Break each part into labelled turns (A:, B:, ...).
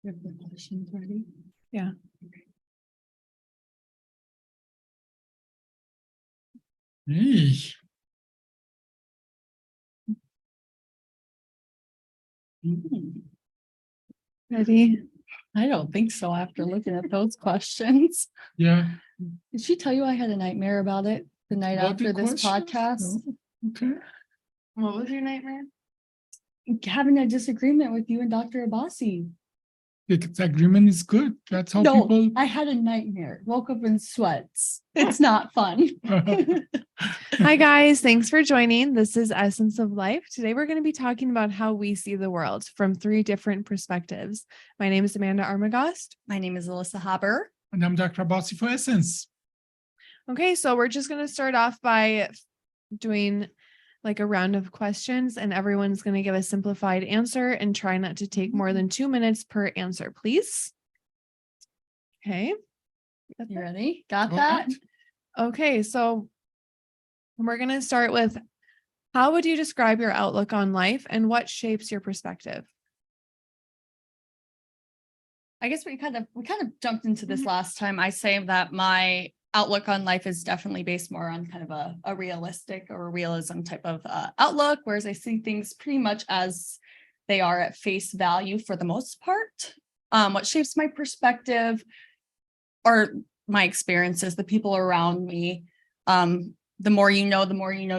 A: You have the questions ready?
B: Yeah.
C: Hey,
B: Ready?
A: I don't think so after looking at those questions.
C: yeah.
A: Did she tell you I had a nightmare about it the night
C: About the
A: after this
C: questions?
A: podcast?
C: No? Okay.
B: What was your nightmare?
A: Having a disagreement with you and Dr. Abbasi.
C: The agreement is good. That's how
A: No,
C: people.
A: I had a nightmare. Woke up in sweats. It's not fun.
B: Hi, guys. Thanks for joining. This is Essence of Life. Today, we're going to be talking about how we see the world from 3 different perspectives. My name is Amanda Armagost.
A: My name is Alyssa Haber.
C: And I'm Dr. Abbasi for Essence.
B: Okay, so we're just going to start off by doing like a round of questions, and everyone's going to give a simplified answer and try not to take more than 2 minutes per answer, please. Okay.
A: You ready? Got
C: All
A: that?
C: right.
B: Okay, so we're going to start with, how would you describe your outlook on life and what shapes your perspective?
A: I guess we kind of jumped into this last time. I say that my outlook on life is definitely based more on kind of a realistic or realism type of outlook, whereas I see things pretty much as they are at face value for the most part. What shapes my perspective are my experiences, the people around me. The more you know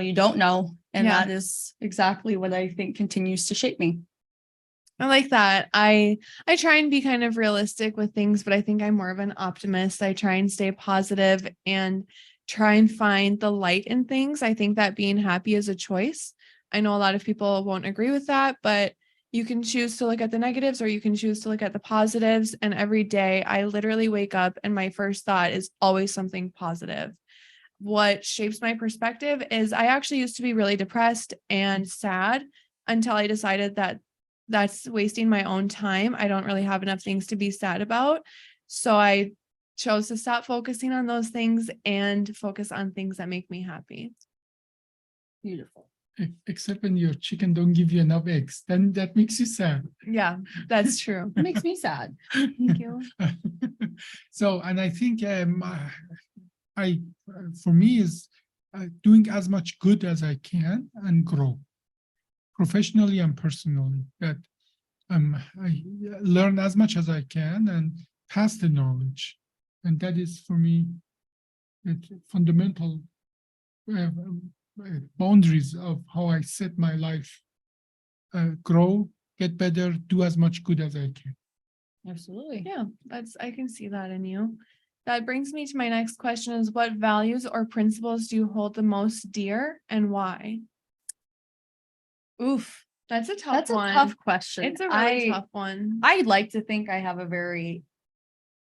A: you don't know. And
B: Yeah.
A: that is exactly what I think continues to shape me.
B: I like that. I try and be kind of realistic with things, but I think I'm more of an optimist. I try and stay positive and try and find the light in things. I think that being happy is a choice. I know a lot of people won't agree with that, but you can choose to look at the negatives or you can choose to look at the positives. And every day I literally wake up and my first thought is always something positive. What shapes my perspective is I actually used to be really depressed and sad until I decided that that's wasting my own time. I don't really have enough things to be sad about. So I chose to stop focusing on those things and focus on things that make me happy.
A: Beautiful.
C: Except when your chicken don't give you enough eggs, then that makes you sad.
B: Yeah, that's true.
A: It makes me sad.
B: Thank you.
C: So, and I think for me is doing as much good as I can and grow professionally and personally. That I learn as much as I can and pass the knowledge, and that is for me the fundamental boundaries of how I set my life. Grow, get better, do as much good as I can.
A: Absolutely.
B: Yeah, I can see that in you. That brings me to my next question is, what values or principles do you hold the most dear and why?
A: Oof.
B: That's a tough
A: That's
B: one.
A: a tough question.
B: It's a really tough one.
A: I'd like to think I have a very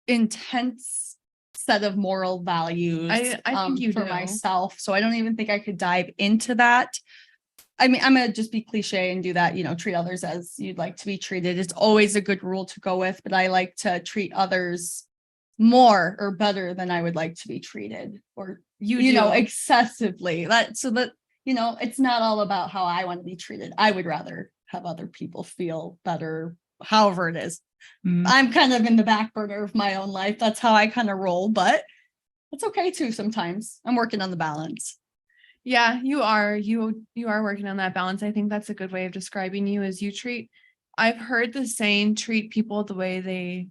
A: intense set of moral values
B: I think you
A: for
B: do.
A: myself. So I don't even think I could dive into that. I mean, I'm gonna just be cliche and do that, treat others as you'd like to be treated. It's always a good rule to go with, but I like to treat others more or better than I would like to be treated, or
B: You do.
A: excessively. It's not all about how I want to be treated. I would rather have other people feel better, however it is.
C: Mm.
A: I'm kind of in the back burner of my own life. That's how I kind of roll, but it's okay too sometimes. I'm working on the balance.
B: Yeah, you are. You are working on that balance. I think that's a good way of describing you is I've heard the saying, treat people the way they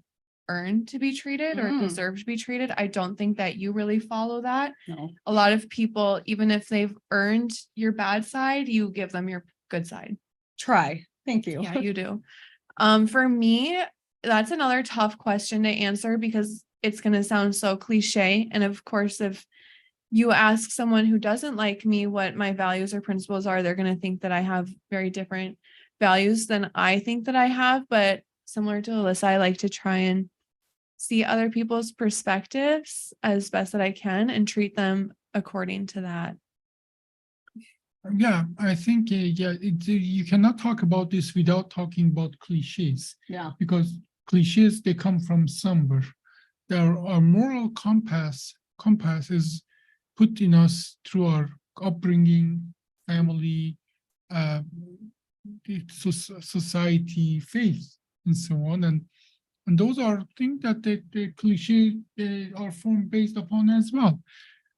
B: earn to be treated or
A: Mm.
B: deserve to be treated. I don't think that you really follow that.
A: No.
B: A lot of people, even if they've earned your bad side, you give them your good side.
A: Try. Thank you.
B: Yeah, you do. For me, that's another tough question to answer because it's going to sound so cliche. And of course, if you ask someone who doesn't like me what my values or principles are, they're going to think that I have very different values than I think that I have. But similar to Alyssa, I like to try and see other people's perspectives as best that I can and treat them according to that.
C: Yeah, I think you cannot talk about this without talking about cliches,
A: Yeah.
C: because cliches, they come from somewhere. Our moral compass is put in us through our upbringing, family, society, faith, and so on. And And those are things that the cliche are formed based upon as well.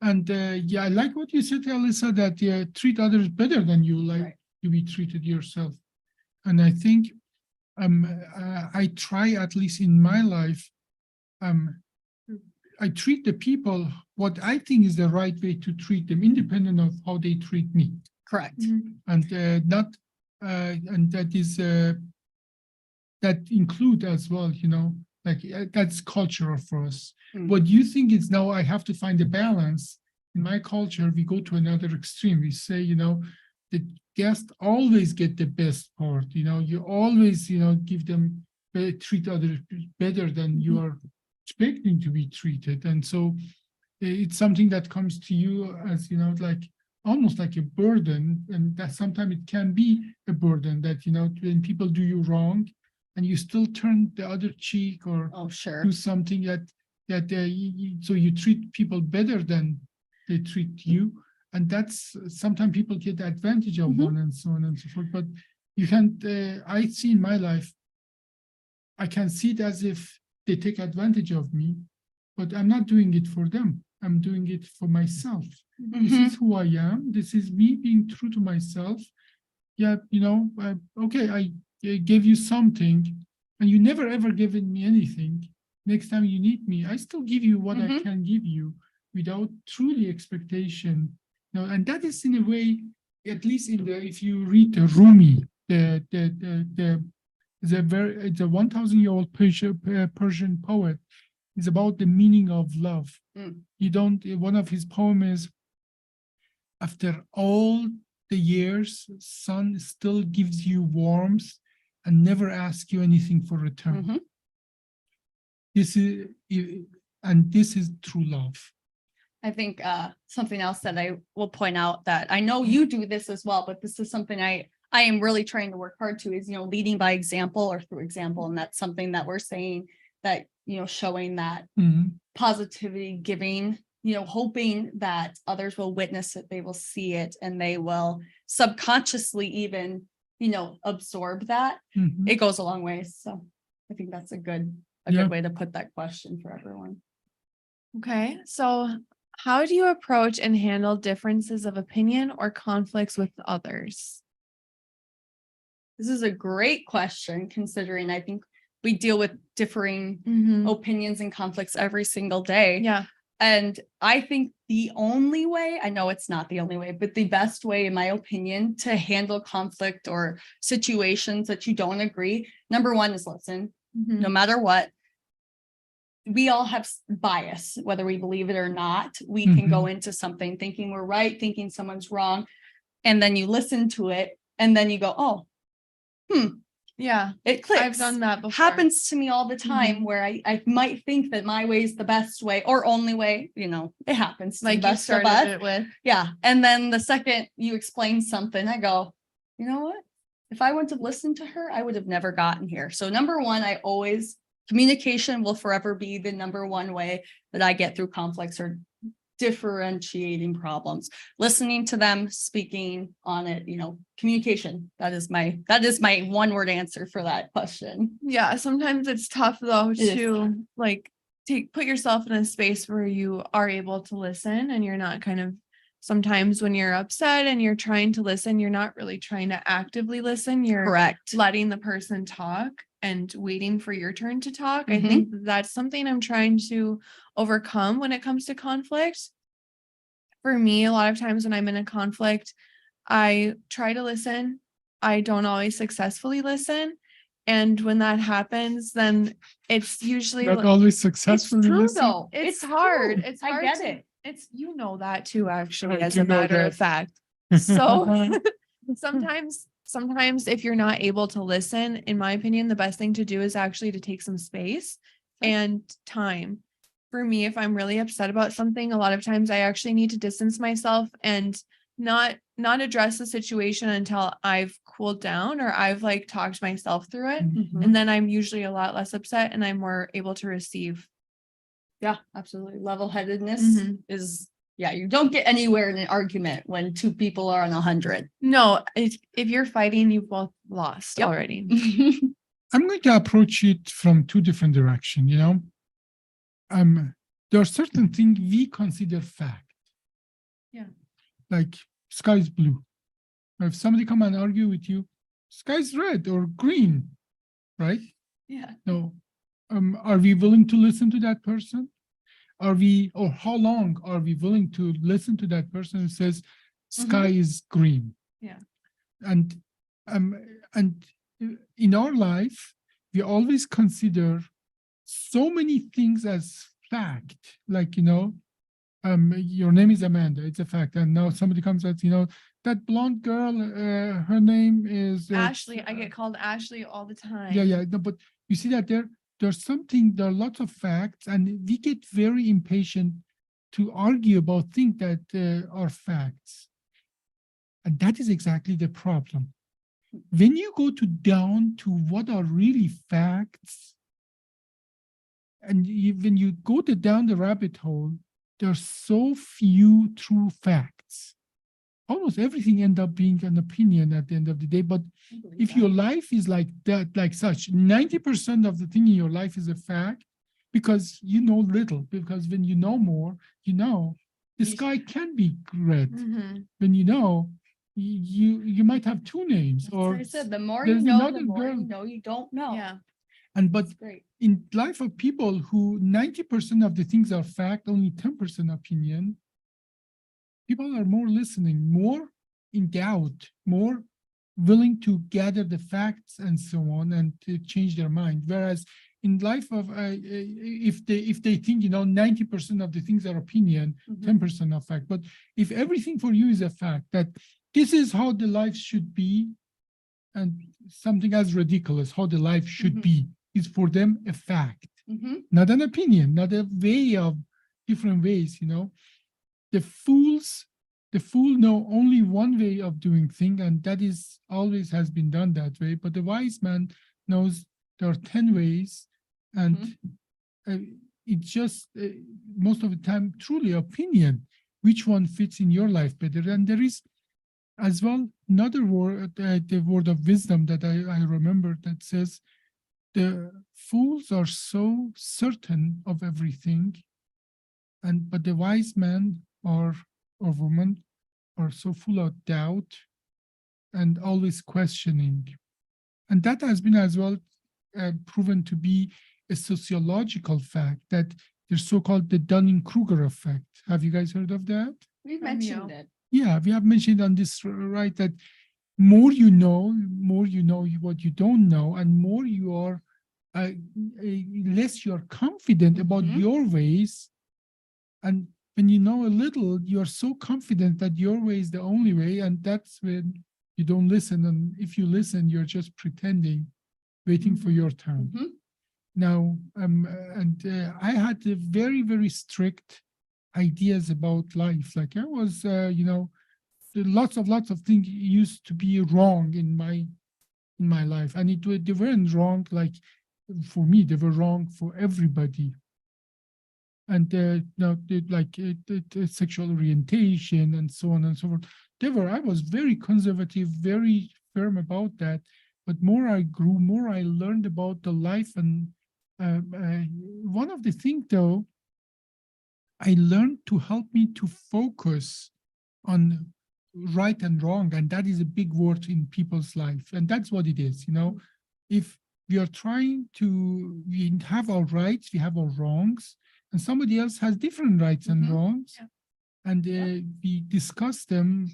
C: And yeah, I like what you said, Alyssa, that treat others better than you like
A: Right.
C: to be treated yourself. And I think I try, at least in my life, I treat the people what I think is the right way to treat them, independent of how they treat me.
A: Correct.
C: And not and that is that include as well, like that's cultural for us.
A: Mm.
C: What you think is now I have to find a balance. In my culture, we go to another extreme. We say, the guest always get the best part. You always, give them treat others better than you are expecting to be treated. And so it's something that comes to you as, like almost like a burden. And that sometimes it can be a burden that, when people do you wrong and you still turn the other cheek or
A: Oh, sure.
C: do something so you treat people better than they treat you. And that's sometimes people get the advantage of
A: Mhm.
C: one and so on and so forth. But you can't, I see in my life, I can see it as if they take advantage of me, but I'm not doing it for them. I'm doing it for myself. This
A: Mhm.
C: is who I am. This is me being true to myself. Yeah, okay, I gave you something and you never ever given me anything. Next time you need me, I still give you what I
A: Mhm.
C: can give you without truly expectation. And that is in a way, at least if you read the Rumi, the 1,000-year-old Persian poet, is about the meaning of love.
A: Mm.
C: One of his poems is, after all the years, sun still gives you warmth and never asks you anything for return.
A: Mhm.
C: This is true love.
A: I think something else that I will point out that I know you do this as well, but this is something I am really trying to work hard to is, leading by example or through example. And that's something that we're saying that, showing that
C: Mhm.
A: positivity, giving, hoping that others will witness it, they will see it, and they will subconsciously even, absorb that.
C: Mhm.
A: It goes a long way. So I think that's a good
C: Yeah.
A: way to put that question for everyone.
B: Okay, so how do you approach and handle differences of opinion or conflicts with others?
A: This is a great question, considering I think we deal with differing
B: Mhm.
A: opinions and conflicts every single day.
B: Yeah.
A: And I think the only way, I know it's not the only way, but the best way, in my opinion, to handle conflict or situations that you don't agree, number one is listen,
B: Mhm.
A: no matter what. We all have bias, whether we believe it or not. We can go into something thinking we're right, thinking someone's wrong. And then you listen to it and then you go, oh,
B: Yeah,
A: it clicks.
B: I've done that before.
A: Happens to me all the time
B: Mhm.
A: where I might think that my way is the best way or only way, it happens to the
B: Like you
A: best of
B: started
A: us.
B: it with.
A: Yeah. And then the second you explain something, I go, you know what? If I wouldn't have listened to her, I would have never gotten here. So number one, communication will forever be the number one way that I get through conflicts or differentiating problems, listening to them, speaking on it, communication. That is my one word answer for that question.
B: Yeah, sometimes it's tough though
A: is.
B: to like put yourself in a space where you are able to listen and you're not kind of sometimes when you're upset and you're trying to listen, you're not really trying to actively listen. You're
A: Correct.
B: letting the person talk and waiting for your turn to talk. I
A: Mhm.
B: think that's something I'm trying to overcome when it comes to conflict. For me, a lot of times when I'm in a conflict, I try to listen. I don't always successfully listen. And when that happens, then it's usually
C: Not always successfully
A: true,
C: listen.
A: though.
B: it's
A: It's
B: hard.
A: true.
B: It's
A: I
B: hard
A: get
B: to-
A: it.
B: It's that too, actually,
C: I
B: as
C: do
B: a
C: know
B: matter of
C: that.
B: fact. So sometimes if you're not able to listen, in my opinion, the best thing to do is actually to take some space and time. For me, if I'm really upset about something, a lot of times I actually need to distance myself and not address the situation until I've cooled down or I've like talked myself through it.
C: Mhm.
B: And then I'm usually a lot less upset and I'm more able to receive.
A: Yeah, absolutely. Level-headedness
B: Mhm.
A: is, you don't get anywhere in an argument when two people are on 100.
B: No, if you're fighting, you've both lost
A: Yep.
B: already.
C: I'm going to approach it from two different directions, you know. There are certain things we consider fact.
B: Yeah.
C: Like sky is blue. If somebody come and argue with you, sky is red or green, right?
A: Yeah.
C: No. Are we willing to listen to that person? Are we, or how long are we willing to listen to that person who says sky is green?
B: Yeah.
C: And in our life, we always consider so many things as fact, like, you know, your name is Amanda, it's a fact. And now somebody comes and, you know, that blonde girl, her name is
B: Ashley, I get called Ashley all the time.
C: yeah, no, but you see that there are lots of facts, and we get very impatient to argue about things that are facts. And that is exactly the problem. When you go down to what are really facts, and when you go down the rabbit hole, there are so few true facts. Almost everything ends up being an opinion at the end of the day. But if your life is like that, like such, 90% of the thing in your life is a fact, because you know little. Because when you know more, you know the sky can be red. When you know, you might have two names.
A: That's
C: Or
A: what I said, the more you
C: there's
A: know, the
C: another
A: more
C: girl.
A: you know you don't know.
B: Yeah.
C: And but
A: That's great.
C: in life of people who 90% of the things are fact, only 10% opinion, people are more listening, more in doubt, more willing to gather the facts and so on, and to change their mind. Whereas in life of if they think, you know, 90% of the things are opinion, 10% are fact. But if everything for you is a fact, that this is how the life should be, and something as ridiculous, how the life should be, is for them a fact, not an opinion, not a way of different ways, you know. The fool know only one way of doing things, and that is always has been done that way. But the wise man knows there are 10 ways, and it's just most of the time truly opinion, which one fits in your life better. And there is as well another word, the word of wisdom that I remember, that says, the fools are so certain of everything, but the wise man or woman are so full of doubt and always questioning. And that has been as well proven to be a sociological fact, that there's so-called the Dunning-Kruger effect. Have you guys heard of that?
A: We
B: From
A: mentioned
B: you.
A: it.
C: Yeah, we have mentioned on this, right, that more you know what you don't know, and more you are, less you're confident about your ways. And when you know a little, you're so confident that your way is the only way, and that's when you don't listen. And if you listen, you're just pretending, waiting for your turn. Now, I had a very, very strict ideas about life. Like I was, you know, lots of things used to be wrong in my life, and they weren't wrong like for me, they were wrong for everybody. And now like sexual orientation and so on and so forth. I was very conservative, very firm about that. But more I grew, more I learned about the life. And one of the things, though, I learned to help me to focus on right and wrong, and that is a big word in people's life, and that's what it is. You know, if we are trying to, we have our rights, we have our wrongs, and somebody else has different rights and wrongs, and we discuss them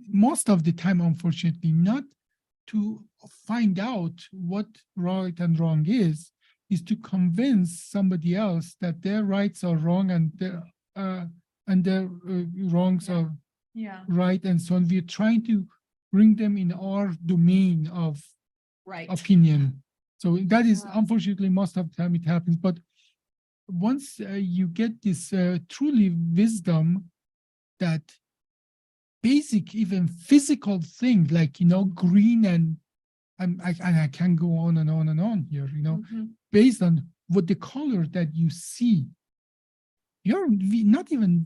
C: most of the time, unfortunately, not to find out what right and wrong is to convince somebody else that their rights are wrong and their wrongs are right, and so on. We're trying to bring them in our domain of opinion. So that is, unfortunately, most of the time it happens. But once you get this truly wisdom, that basic, even physical thing, like, you know, green and I can go on and on and on here, you know, based on what the color that you see. Not even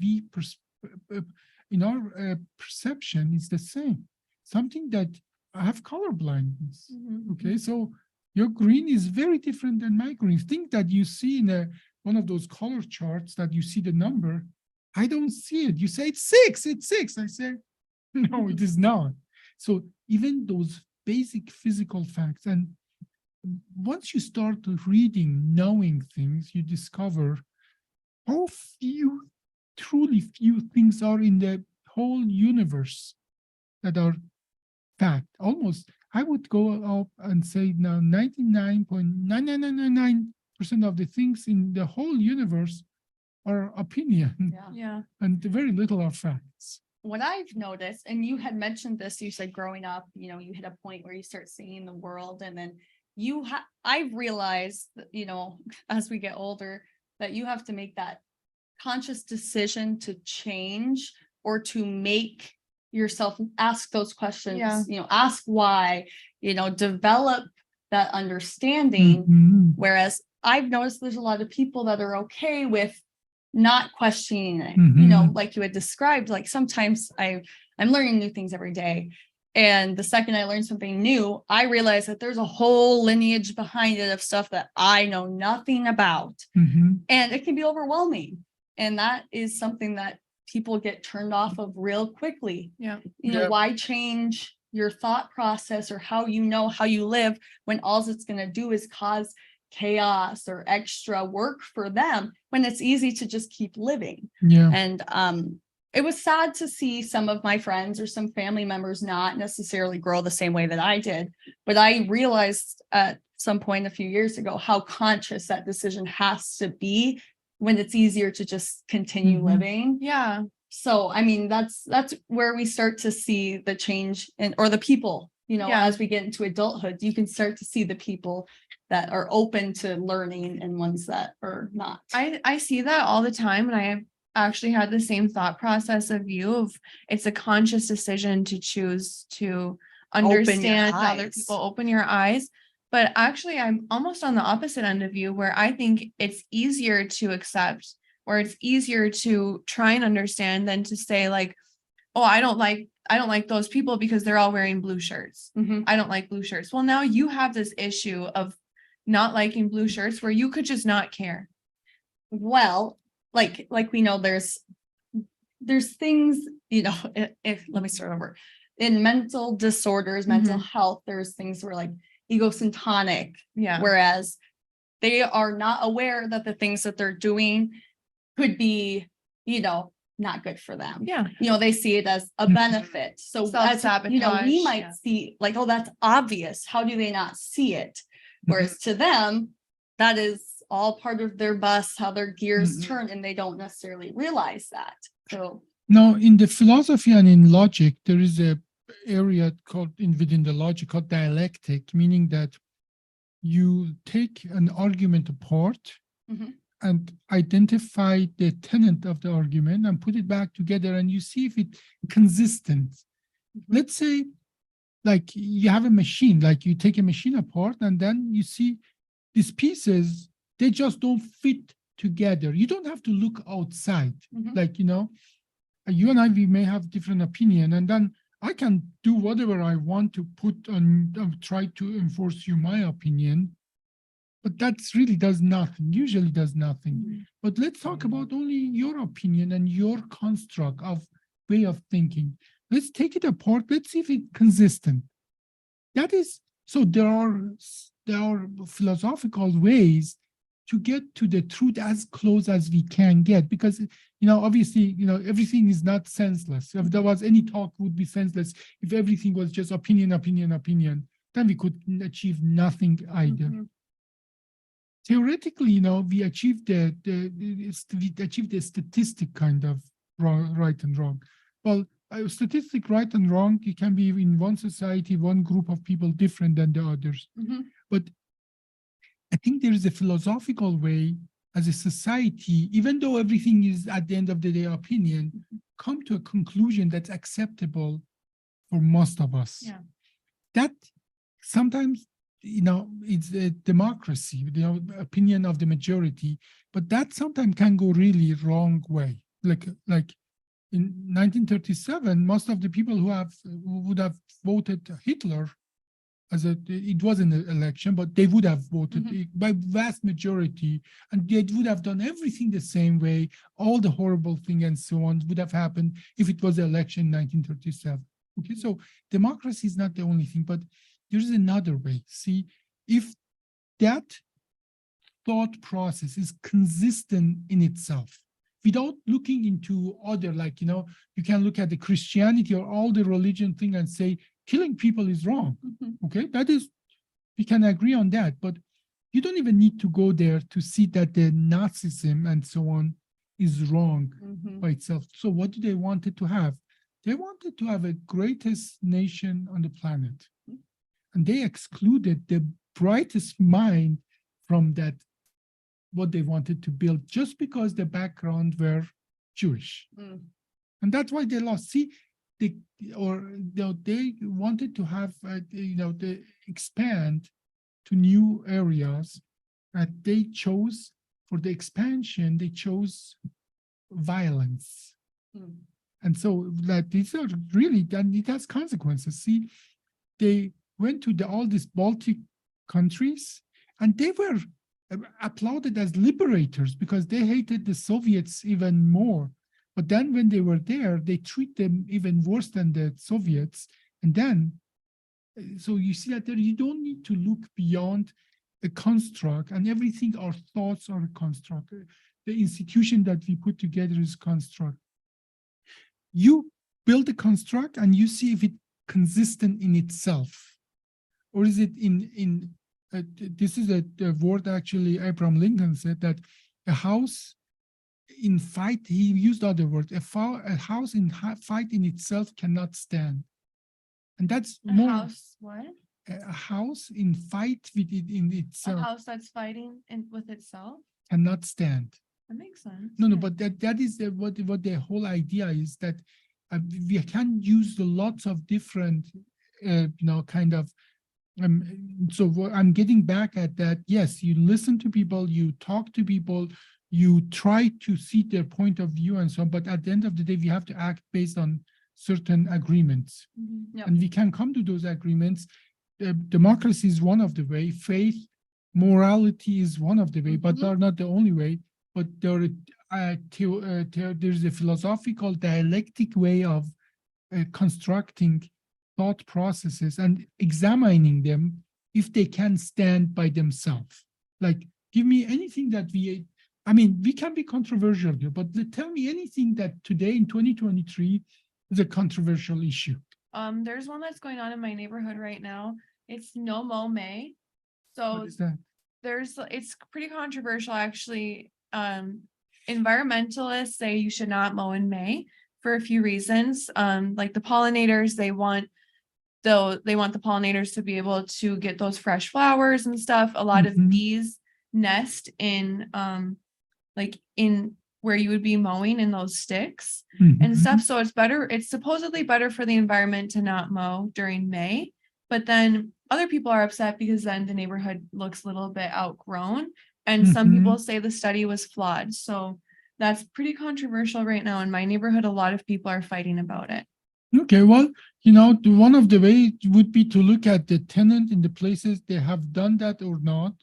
C: in our perception is the same. Something that I have color blindness. Okay, so Your green is very different than my green. Think that you see in one of those color charts that you see the number. I don't see it. You say it's 6, it's 6. I say, no, it is not. So even those basic physical facts, and once you start reading, knowing things, you discover how few, truly few things are in the whole universe that are fact. Almost, I would go up and say now 99.99999% of the things in the whole universe are opinion,
A: Yeah.
B: Yeah.
C: and very little are facts.
A: What I've noticed, and you had mentioned this, you said growing up, you hit a point where you start seeing the world, and then I've realized that, as we get older, that you have to make that conscious decision to change or to make yourself ask those questions,
B: Yeah.
A: ask why, develop that understanding.
C: Mhm.
A: Whereas I've noticed there's a lot of people that are okay with not questioning it,
C: Mhm.
A: like you had described. Like sometimes I'm learning new things every day. And the second I learn something new, I realize that there's a whole lineage behind it of stuff that I know nothing about.
C: Mhm.
A: And it can be overwhelming. And that is something that people get turned off of real quickly.
B: Yeah.
C: Yeah.
A: Why change your thought process or how you live when all it's going to do is cause chaos or extra work for them, when it's easy to just keep living.
C: Yeah.
A: And it was sad to see some of my friends or some family members not necessarily grow the same way that I did. But I realized at some point a few years ago how conscious that decision has to be when it's easier to just continue
C: Mhm.
A: living.
B: Yeah.
A: So, I mean, that's where we start to see the change or the people,
B: Yeah.
A: as we get into adulthood, you can start to see the people that are open to learning and ones that are not.
B: I see that all the time, and I have actually had the same thought process of you. Of it's a conscious decision to choose to understand other
A: eyes.
B: people, open your eyes. But actually, I'm almost on the opposite end of you, where I think it's easier to accept, or it's easier to try and understand than to say like, oh, I don't like those people because they're all wearing blue shirts.
A: Mhm.
B: I don't like blue shirts. Well, now you have this issue of not liking blue shirts where you could just not care.
A: Well, like we know there's things, if let me start over. In mental disorders, mental health, there's things where like egocentric,
B: Yeah.
A: whereas they are not aware that the things that they're doing could be, not good for them.
B: Yeah.
A: They see it as a
C: Mhm.
A: benefit. So as
B: Self-sabotage,
A: we might
B: yeah.
A: see like, oh, that's obvious. How do they not see it? Whereas to them, that is all part of their bus, how their gears
C: Mhm.
A: turn, and they don't necessarily realize that. So
C: Now, in the philosophy and in logic, there is a area called within the logic called dialectic, meaning that you take an argument apart
A: Mhm.
C: and identify the tenet of the argument and put it back together, and you see if it's consistent.
A: Mhm.
C: Let's say, like you have a machine, like you take a machine apart, and then you see these pieces, they just don't fit together. You don't have to look outside.
A: Mhm.
C: Like, you and I, we may have different opinion, and then I can do whatever I want to put on, try to enforce you my opinion, but that's really does nothing, usually does nothing.
B: Mhm.
C: But let's talk about only your opinion and your construct of way of thinking. Let's take it apart. Let's see if it's consistent. That is, so there are philosophical ways to get to the truth as close as we can get, because obviously everything is not senseless. If there was any talk, would be senseless. If everything was just opinion, then we could achieve nothing either.
B: Mhm.
C: Theoretically, we achieved the statistic kind of wrong, right and wrong. Well, a statistic right and wrong, it can be in one society, one group of people different than the others.
A: Mhm.
C: But I think there is a philosophical way as a society, even though everything is at the end of the day opinion, come to a conclusion that's acceptable for most of us.
B: Yeah.
C: That sometimes, it's a democracy, opinion of the majority, but that sometimes can go really wrong way. Like in 1937, most of the people who would have voted Hitler it wasn't an election, but they would have voted
A: Mhm.
C: by vast majority, and they would have done everything the same way. All the horrible thing and so on would have happened if it was an election in 1937. Okay, so democracy is not the only thing, but there's another way. See, if that thought process is consistent in itself, without looking into other, like, you can look at the Christianity or all the religion thing and say, killing people is wrong.
A: Mhm.
C: Okay, that is, we can agree on that, but you don't even need to go there to see that the Nazism and so on is wrong
A: Mhm.
C: by itself. So what do they wanted to have? They wanted to have a greatest nation on the planet. And they excluded the brightest mind from that, what they wanted to build, just because the background were Jewish.
A: Mm.
C: And that's why they lost. See, they wanted to have, they expand to new areas that they chose. For the expansion, they chose violence.
A: Mm.
C: And so that these are really, and it has consequences. See, they went to all these Baltic countries, and they were applauded as liberators because they hated the Soviets even more. But then when they were there, they treat them even worse than the Soviets. And then, so you see that there, you don't need to look beyond a construct, and everything, our thoughts are a construct. The institution that we put together is construct. You build a construct and you see if it's consistent in itself, or is it this is a word actually Abraham Lincoln said, that a house in fight, he used other words, a house in fight in itself cannot stand. And that's
B: A
C: more
B: house, what?
C: a house in fight with it in
B: A
C: itself
B: house that's fighting with itself?
C: cannot stand.
B: That makes sense.
C: No,
B: yeah.
C: but that is what the whole idea is, that we can use the lots of different, kind of. So I'm getting back at that. Yes, you listen to people, you talk to people, you try to see their point of view and so on. But at the end of the day, we have to act based on certain agreements,
B: Mhm.
A: Yep.
C: and we can come to those agreements. Democracy is one of the way. Faith, morality is one of the way, but
A: Mhm.
C: they're not the only way. But there's a philosophical dialectic way of constructing thought processes and examining them if they can stand by themselves. Like, give me anything that we can be controversial here, but tell me anything that today in 2023 is a controversial issue.
B: There's one that's going on in my neighborhood right now. It's No Mow May. So
C: What is that?
B: it's pretty controversial, actually. Environmentalists say you should not mow in May for a few reasons. Like the pollinators, they want the pollinators to be able to get those fresh flowers and stuff. A lot
C: Mhm.
B: of bees nest in like in where you would be mowing in those sticks and
C: Mhm.
B: stuff. So it's supposedly better for the environment to not mow during May. But then other people are upset because then the neighborhood looks a little bit outgrown. And some
C: Mhm.
B: people say the study was flawed. So that's pretty controversial right now in my neighborhood. A lot of people are fighting about it.
C: Okay, well, one of the ways would be to look at the tenant in the places they have done that or not,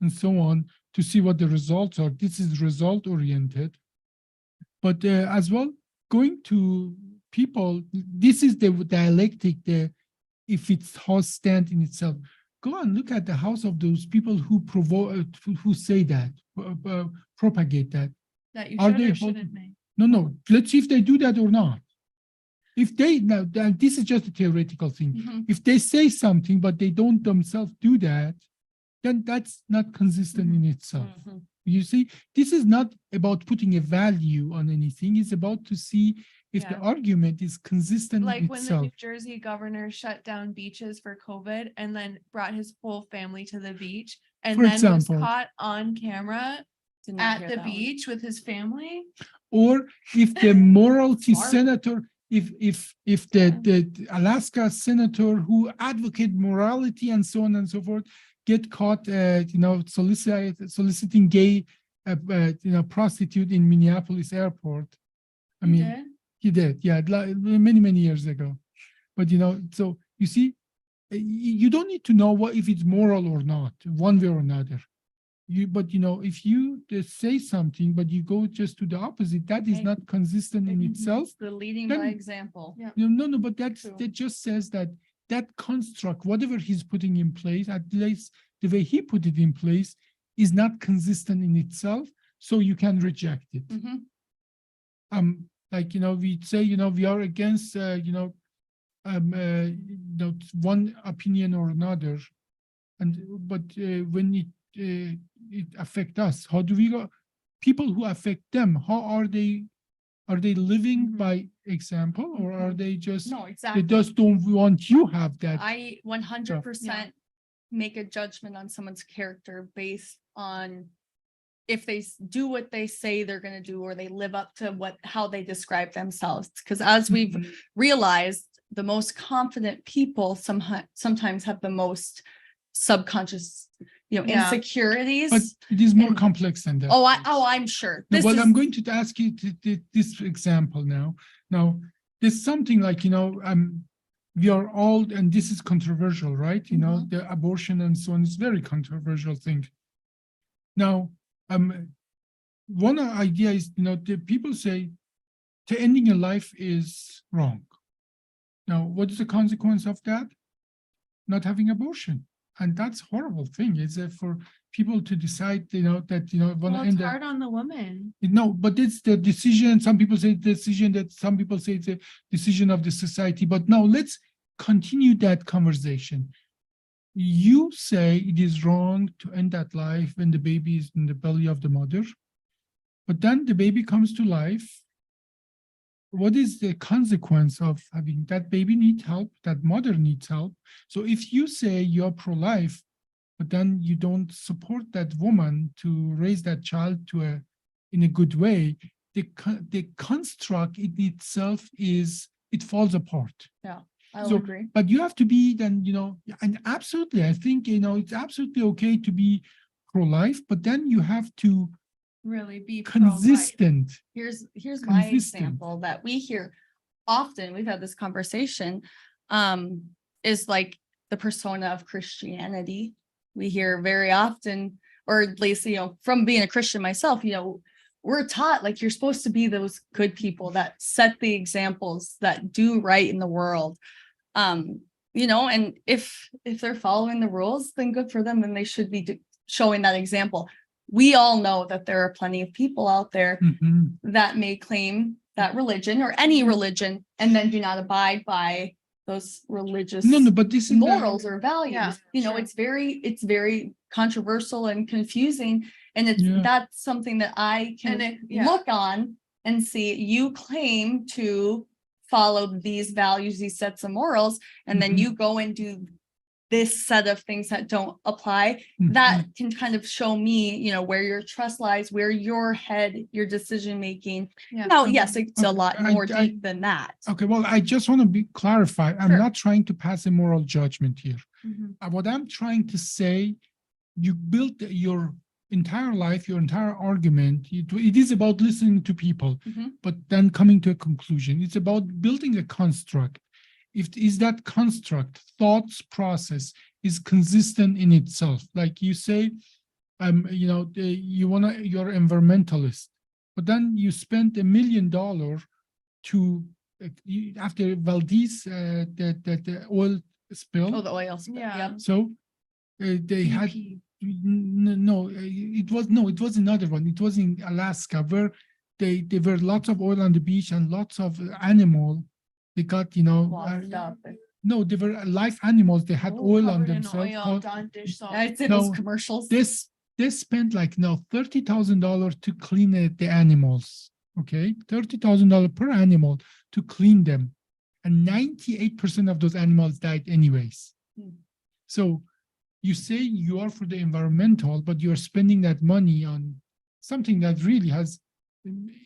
C: and so on, to see what the results are. This is result oriented. But as well, going to people, this is the dialectic, if it's house stand in itself. Go and look at the house of those people who who say that, propagate that.
B: That you
C: Are
B: should
C: they
B: or
C: hold-
B: shouldn't make.
C: No, let's see if they do that or not. If they, now, this is just a theoretical thing.
A: Mhm.
C: If they say something, but they don't themselves do that, then that's not consistent in itself.
A: Mhm.
C: You see, this is not about putting a value on anything. It's about to see if the
B: Yeah.
C: argument is consistent
B: Like
C: in
B: when the New
C: itself.
B: Jersey governor shut down beaches for COVID and then brought his whole family to the beach and
C: For
B: then
C: example.
B: was caught on camera
A: Did not
B: at
A: hear
B: the
A: that one.
B: beach with his family.
C: Or if the morality
A: Smart.
C: senator, if the Alaska senator who advocate morality and so on and so forth get caught, soliciting gay, prostitute in Minneapolis airport. I
B: He
C: mean,
B: did?
C: he did, yeah, many years ago. But so you see, you don't need to know what if it's moral or not, one way or another. But if you just say something, but you go just to the opposite, that is
A: Okay.
C: not consistent in itself.
A: The leading
C: Then-
A: by example.
B: Yeah.
C: No, but that
A: True.
C: just says that construct, whatever he's putting in place, at least the way he put it in place, is not consistent in itself, so you can reject it.
A: Mhm.
C: Like, we say, we are against, one opinion or another, but when it affect us, how do we go? People who affect them, how are they? Are they living
B: Mhm.
C: by example, or are they just?
A: No,
C: They
A: exactly.
C: just don't want you have that.
A: I 100% make a judgment on someone's character based on if they do what they say they're going to do, or they live up to how they describe themselves. Because as we've
C: Mhm.
A: realized, the most confident people sometimes have the most subconscious,
B: Yeah.
A: insecurities.
C: But it is more
A: and-
C: complex than that.
A: I'm sure.
C: No,
A: This
C: well,
A: is
C: I'm going to ask you this example now. Now, there's something like, we are all, and this is controversial, right?
A: Mhm.
C: The abortion and so on is very controversial thing. Now, one idea is, the people say the ending a life is wrong. Now, what is the consequence of that? Not having abortion. And that's horrible thing, is that for people to decide, that, want
B: Well,
C: to
B: it's
C: end
B: hard on the woman.
C: No, but it's the decision. Some people say decision that some people say it's a decision of the society. But now let's continue that conversation. You say it is wrong to end that life when the baby is in the belly of the mother, but then the baby comes to life. What is the consequence of having that baby need help, that mother needs help? So if you say you're pro-life, but then you don't support that woman to raise that child in a good way, the construct in itself it falls apart.
A: I
C: So,
A: agree.
C: but you have to be then, and absolutely, I think, it's absolutely okay to be pro-life, but then you have to
B: Really be pro-life.
C: consistent.
A: Here's my
C: Consistent.
A: example that we hear often. We've had this conversation, is like the persona of Christianity. We hear very often, or at least, from being a Christian myself, we're taught like you're supposed to be those good people that set the examples, that do right in the world. And if they're following the rules, then good for them, and they should be showing that example. We all know that there are plenty of people out there
C: Mhm.
A: that may claim that religion or any religion and then do not abide by those religious
C: No, but this is
A: morals or values.
B: Yeah, sure.
A: It's very controversial and confusing, and
C: Yeah.
A: that's something that I can
B: yeah.
A: look on and see. You claim to follow these values, these sets of morals, and then
C: Mhm.
A: you go and do this set of things that don't apply. That can kind of show me, where your trust lies, where your head, your decision making.
B: Yeah.
A: Now, yes, it's a
C: Okay,
A: lot
C: I-
A: more
C: I-
A: deep than that.
C: Okay, well, I just want to be clarify. I'm
A: Sure.
C: not trying to pass a moral judgment here.
B: Mhm.
C: What I'm trying to say, you built your entire life, your entire argument. It is about listening to people,
A: Mhm.
C: but then coming to a conclusion. It's about building a construct. Is that construct, thoughts process, is consistent in itself? Like you say, you're environmentalist, but then you spent $1 million to after Valdez, the oil spill.
A: Oh, the oil spill.
B: Yeah.
A: Yep.
C: So they had
B: BP.
C: it was another one. It was in Alaska where there were lots of oil on the beach and lots of animal. They got
A: Washed up.
C: no, they were live animals. They had
B: Oh,
C: oil on
B: covered in
C: themselves.
B: oil, Dawn dish salt.
A: I'd say
C: No,
A: those commercials.
C: They spent like $30,000 to clean the animals. Okay, $30,000 per animal to clean them, and 98% of those animals died anyways.
A: Hmm.
C: So you say you are for the environmental, but you are spending that money on something that really has,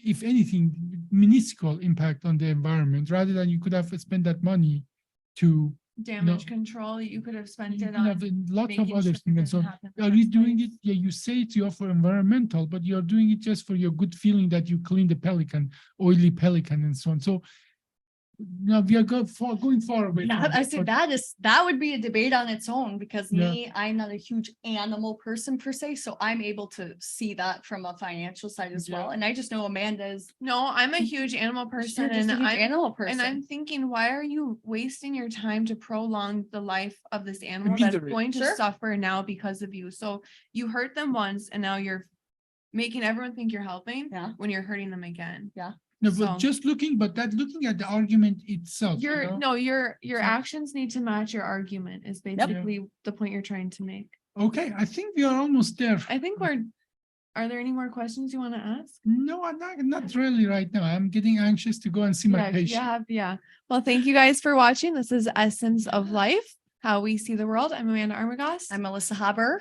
C: if anything, minuscule impact on the environment, rather than you could have spent that money to
B: Damage control, you could have spent
C: you
B: it
C: can have
B: on.
C: lots of
B: making
C: other
B: sure
C: things. And
B: doesn't
C: so
B: happen in the
C: are you
B: first
C: doing
B: place.
C: it? Yeah, you say it's you're for environmental, but you're doing it just for your good feeling that you clean the pelican, oily pelican, and so on. So no, we are going far away.
A: Yeah,
C: from
A: I
C: it,
A: say
C: but-
A: that would be a debate on its own because
C: Yeah.
A: me, I'm not a huge animal person per se, so I'm able to see that from a financial side as well.
C: Yeah.
A: And I just know Amanda is
B: No, I'm a huge animal
A: you're
B: person
A: just
B: and
A: a huge
B: I'm
A: animal
B: and I'm
A: person.
B: thinking, why are you wasting your time to prolong the life of this animal
C: me
B: that's
C: the re-
B: going to
A: Sure.
B: suffer now because of you? So you hurt them once and now you're making everyone think you're helping
A: Yeah.
B: when you're hurting them again.
C: No,
B: So-
C: but just looking at the argument itself. you know?
B: Your
C: So-
B: actions need to match your argument is basically the point you're trying to make.
C: Okay, I think we are almost there.
B: I think are there any more questions you want to ask?
C: No, I'm not really right now. I'm getting anxious to go and see my patient.
B: Yeah. Well, thank you guys for watching. This is Essence of Life, how we see the world. I'm Amanda Armagost.
A: I'm Melissa Haber.